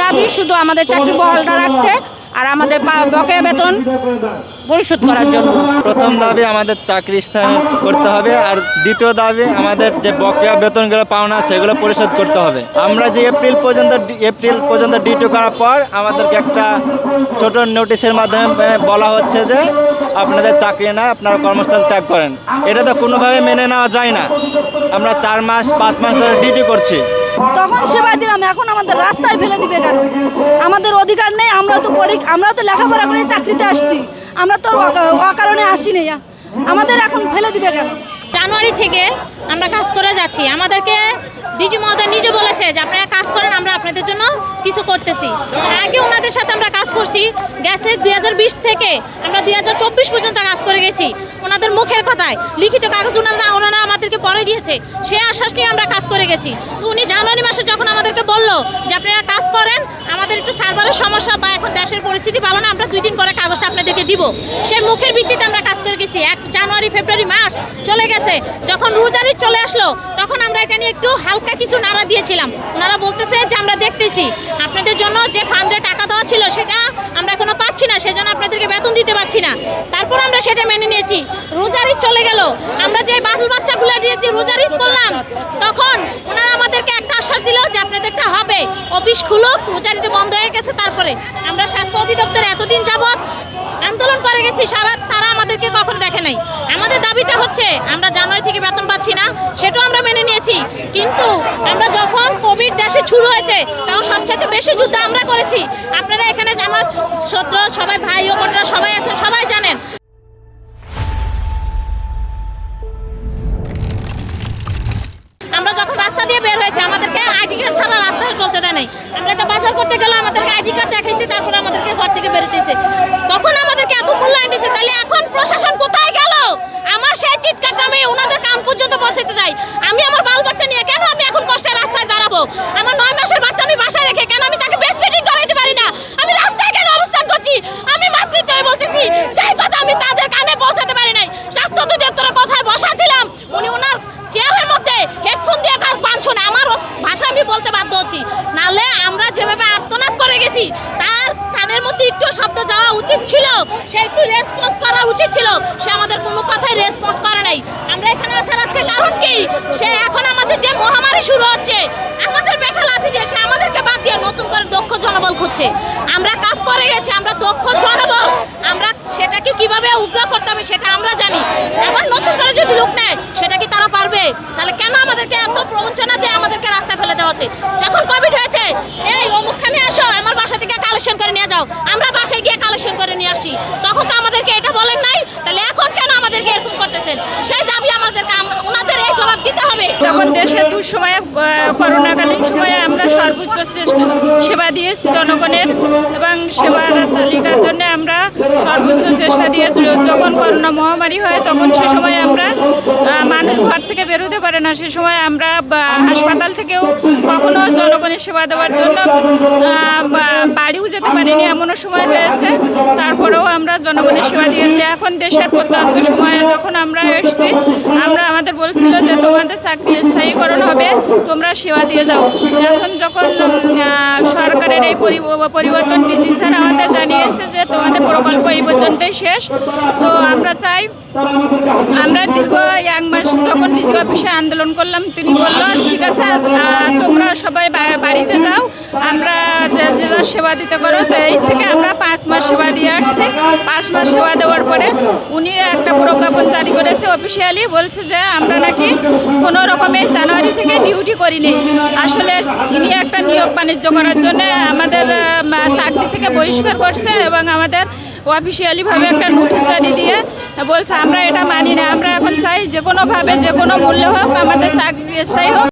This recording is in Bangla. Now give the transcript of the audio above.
দাবি শুধু আমাদের চাকরি বহালটা রাখতে আর আমাদের বকেয়া বেতন পরিশোধ করার জন্য। প্রথম দাবি আমাদের চাকরি স্থায়ী করতে হবে, আর দ্বিতীয় দাবি আমাদের যে বকেয়া বেতনগুলো পাওনা আছে সেগুলো পরিশোধ করতে হবে। আমরা যে এপ্রিল পর্যন্ত ডিউটি করার পর আমাদেরকে একটা ছোট নোটিশের মাধ্যমে বলা হচ্ছে যে আপনাদের চাকরি না, আপনারা কর্মস্থল ত্যাগ করেন। এটা তো কোনোভাবে মেনে নেওয়া যায় না। আমরা 4 মাস 5 মাস ধরে ডিউটি করছি, তখন সেবা দিলাম, এখন আমাদের রাস্তায় ফেলে দিবে কেন? আমাদের অধিকার নেই? আমরা তো লেখাপড়া করে চাকরিতে আসছি, আমরা তো অকারণে আসিনি। আমাদের এখন ফেলে দিবে কেন? জানুয়ারি থেকে আমরা কাজ করে যাচ্ছি। আমাদেরকে ডিজি মহোদয় নিজে বলেছে যে আপনারা কাজ করেন, আমরা আপনাদের জন্য কিছু করতেছি। আগে ওনাদের সাথে আমরা কাজ করছি, গ্যাসে 2020 থেকে আমরা 2024 পর্যন্ত কাজ করে গেছি। ওনাদের মুখের কথায় লিখিত কাগজ ওনারা আমাদেরকে পরে দিয়েছে, সেই আশ্বাস নিয়ে আমরা কাজ করে গেছি। তো উনি জানুয়ারি মাসে যখন আমাদেরকে বললো যে আপনারা কাজ করেন, আমাদের একটু সার্ভারের সমস্যা বা এখন দেশের পরিস্থিতি ভালো না, আমরা 2 দিন পরে কাগজটা আপনাদেরকে দিব, সেই মুখের ভিত্তিতে আমরা কাজ করে গেছি। 1 জানুয়ারি, ফেব্রুয়ারি, মার্চ চলে গেছে। যখন রোজারি চলে আসলো তখন আমরা এটা নিয়ে একটু হালকা কিছু নাড়া দিয়েছিলাম। ওনারা বলতেছে যে আমরা দেখতেছি আপনাদের জন্য যে ফান্ডে টাকা দেওয়া ছিল সেটা আমরা এখনো পাচ্ছি না, সেজন্য আপনাদেরকে বেতন দিতে পারছি না। তারপর আমরা সেটা মেনে নিয়েছি। রোজারি চলে গেল, আমরা যে বাচ্চাগুলো দিয়েছি রোজারি করলাম, তখন ওনারা আমাদেরকে একটা আশ্বাস দিল যে আপনাদেরটা হবে, অফিস খুলুক, রোজারিতে বন্ধ হয়ে গেছে। তারপরে আমরা স্বাস্থ্য অধিদপ্তরে এতদিন যাবৎ আন্দোলন করে গেছি, তারা আমাদেরকে কখনো দেখে নাই। আমাদের দাবিটা হচ্ছে আমরা জানুয়ারি থেকে বেতন পাচ্ছি না, সেটাও আমরা মেনে নিয়েছি। কিন্তু আমরা যখন কোভিড দেশে শুরু হয়েছে তখন সবচেয়ে বেশি যুদ্ধ আমরা করেছি। আপনারা এখানে আমার সদ্য সবাই ভাই ও বোনেরা সবাই আছেন, সবাই জানেন। আমরা যখন রাস্তা দিয়ে বের হয়েছে আমাদেরকে আইডি কার্ড ছাড়া রাস্তায় চলতে দেয় নাই। আমরা একটা বাজার করতে গেলে আমাদেরকে আইডি কার্ড দেখাইছে, তারপরে আমাদেরকে ঘর থেকে বেরোতেছে। তখন আমাদেরকে এত মূল্যায়ন দিচ্ছে, তাহলে এখন প্রশাসন কোথায় গেল? আমার সেই চিৎকারটা আমি ওনাদের কান পর্যন্ত পৌঁছাতে যাই। আমি আমার বাল বাচ্চা নিয়ে কেন আমি এখন কষ্টে রাস্তায় দাঁড়াবো? আমার 9 মাসের বাচ্চা আমি বাসায় রেখে কেন আমি তাকে বেস্ট ফিটিং করাইতে পারি না? আমি রাস্তায় কেন অবস্থান করছি? আমি মাতৃত্ব বলতেছি, সেই কথা আমি তাদের কানে পৌঁছাতে পারি নাই। স্বাস্থ্য অধিদপ্তরের কথায় বসা ছিলাম, উনি ওনার চেয়ারের মধ্যে হেডফোন দিয়ে গান শোনে, আমার ভাষা আমি বলতে বাধ্য হচ্ছি। নাহলে আমরা যেভাবে আর্তনাদ করে গেছি তার কানের মধ্যে একটু শব্দ যাওয়া উচিত ছিল, সে একটু রেসপন্স করা উচিত ছিল। সে আমাদের কোনো কথাই রেসপন্স করে নাই। আমরা এখানে আসার আজকে কারণ কি? সে এখন আমাদের যে মহামারী শুরু হচ্ছে, আমাদের বেঠা লাথি দিয়ে সে আমাদেরকে বাদ দিয়ে নতুন করে দক্ষ জনবল খুঁজছে। আমরা কাজ করে গেছি, আমরা দক্ষ জনবল, আমরা সেটাকে কিভাবে উগ্র করতে হবে সেটা আমরা জানি। আবার নতুন করে যদি লোক নেয় সেটা কি তারা পারবে? তাহলে কেন আমাদেরকে এত প্রবঞ্চনা দিয়ে আমাদেরকে রাস্তায় ফেলে দেওয়া হচ্ছে? যখন কোভিড হয়েছে, এই অমুকখানে আসো, আমার বাসা থেকে কালেকশন করে নিয়ে যাও, আমরা বাসায় গিয়ে কালেকশন করে নিয়ে আসছি, তখন তো আমাদেরকে এটা বলেন নাই। তাহলে এখন কেন আমাদেরকে এরকম করতেছেন? সেই দাবি আমাদেরকে ওনাদের এই জবাব দিতে হবে। তখন দেশের দুঃসময়ে করোনাকালীন সময়ে আমরা সর্বোচ্চ চেষ্টা সেবা দিয়েছি জনগণের, এবং সেবার তালিকার জন্য আমরা সর্বোচ্চ চেষ্টা দিয়েছি। যখন করোনা মহামারী হয় তখন সে সময় আমরা মানুষ ঘর থেকে বেরোতে পারে না, সে সময় আমরা হাসপাতাল থেকেও কখনো জনগণের সেবা দেওয়ার জন্য বাড়িও যেতে পারিনি, এমনও সময় হয়েছে। তারপরেও আমরা জনগণের সেবা দিয়েছি। এখন দেশের প্রত্যন্ত সময়ে যখন আমরা এসেছি, আমাদের বলছিল যে তোমাদের চাকরি স্থায়ীকরণ হবে, তোমরা সেবা দিয়ে যাও। এখন যখন সরকারের এই পরিবর্তন ডিজি স্যার আমাদের জানিয়েছে যে তোমাদের প্রকল্প এই পর্যন্তই শেষ, তো আমরা চাই, আমরা দীর্ঘ 1 মাস যখন ডিজি অফিসে আন্দোলন করলাম, তিনি বলল ঠিক আছে তোমরা সবাই বাড়িতে যাও, আমরা যে সেবা দিতে করো। তো এই থেকে আমরা 5 মাস সেবা দিয়ে আসছি। 5 মাস সেবা দেওয়ার পরে উনি একটা প্রজ্ঞাপন জারি করেছে অফিসিয়ালি, বলছে যে আমরা নাকি কোনো রকমের জানুয়ারি থেকে ডিউটি করিনি। আসলে ইনি একটা নিয়োগ বাণিজ্য করার জন্য আমাদের চাকরি থেকে বহিষ্কার করছে এবং আমাদের অফিসিয়ালিভাবে একটা নোটিশ জারি দিয়ে বলছে আমরা এটা মানি না। আমরা এখন চাই যে কোনোভাবে যে কোনো মূল্য হোক আমাদের চাকরি স্থায়ী হোক।